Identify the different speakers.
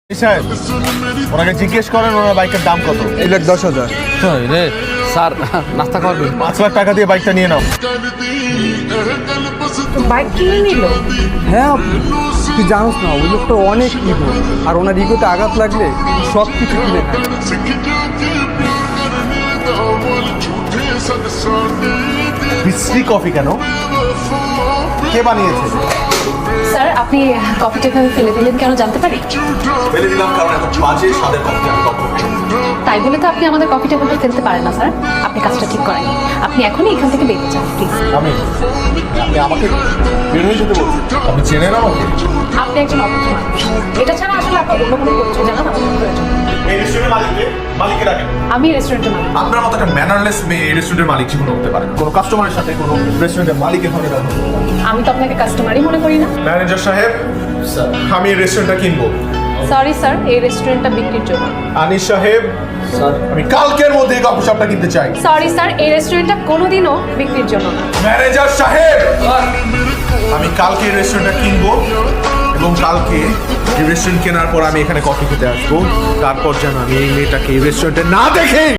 Speaker 1: সাহেব ওনাকে জিজ্ঞেস করেন ওনার বাইকের দাম কত?
Speaker 2: 1,10,000।
Speaker 3: রে স্যার নাস্তা করবেন?
Speaker 1: 5 লাখ টাকা দিয়ে বাইকটা নিয়ে নাও।
Speaker 4: বাইক কিনে নিল।
Speaker 2: হ্যাঁ তুই জানোস না ওই লোকটা অনেক ইগো, আর ওনার ইগোতে আঘাত লাগলে সব কিছু কিনে খায়।
Speaker 1: বিশ্রী কফি কেন? কে বানিয়েছে?
Speaker 4: স্যার আপনি কফিটা এখানে ফেলে দিলেন কেন জানতে পারি?
Speaker 1: ফেলে দিলাম কারণ এত বাজে স্বাদের কফি আমি কখনো খাইনি।
Speaker 4: তাই বলে তো আপনি আমাদের কফি টেবিলটা ফেলতে পারেন না স্যার। আপনি কাজটা ঠিক করেননি। আপনি এখনই এখান থেকে বেরিয়ে যান প্লিজ।
Speaker 1: আপনি আমাকে বের হয়ে যেতে বলছেন? আপনি চেনেন আমাকে?
Speaker 4: আপনি একজন অভিজ্ঞ মানুষ। এটা ছাড়া আসলে আপনার অন্য কোনো পরিচয় জানান আমার প্রয়োজন।
Speaker 1: এই রেস্টুরেন্টের মালিককে ডাকেন।
Speaker 4: আমি রেস্টুরেন্টের মালিক।
Speaker 1: আপনার মতো একটা ম্যানারলেস মেয়ে এই রেস্টুরেন্টের মালিক জীবনে হতে পারে না। কোনো কাস্টমারের সাথে কোনো রেস্টুরেন্টের মালিকের সঙ্গে দেখা করতে পারে না।
Speaker 4: আমি তো আপনাকে কাস্টমারই মনে করি না।
Speaker 1: ম্যানেজার সাহেব, আমি এই রেস্টুরেন্টটা কিনবো।
Speaker 4: সরি স্যার, এই রেস্টুরেন্টটা বিক্রির জন্য।
Speaker 1: আনিস সাহেব, আমি কালকের মধ্যে এই কফি শপটা কিনতে চাই।
Speaker 4: সরি স্যার, এই রেস্টুরেন্টটা কোনোদিনও বিক্রির জন্য না।
Speaker 1: ম্যানেজার সাহেব, আমি কালকে এই রেস্টুরেন্টটা কিনবো এবং কালকে এই রেস্টুরেন্ট কেনার পর আমি এখানে কফি খেতে আসবো। তারপর যেন আমি এই মেয়েটাকে এই রেস্টুরেন্টে না দেখি।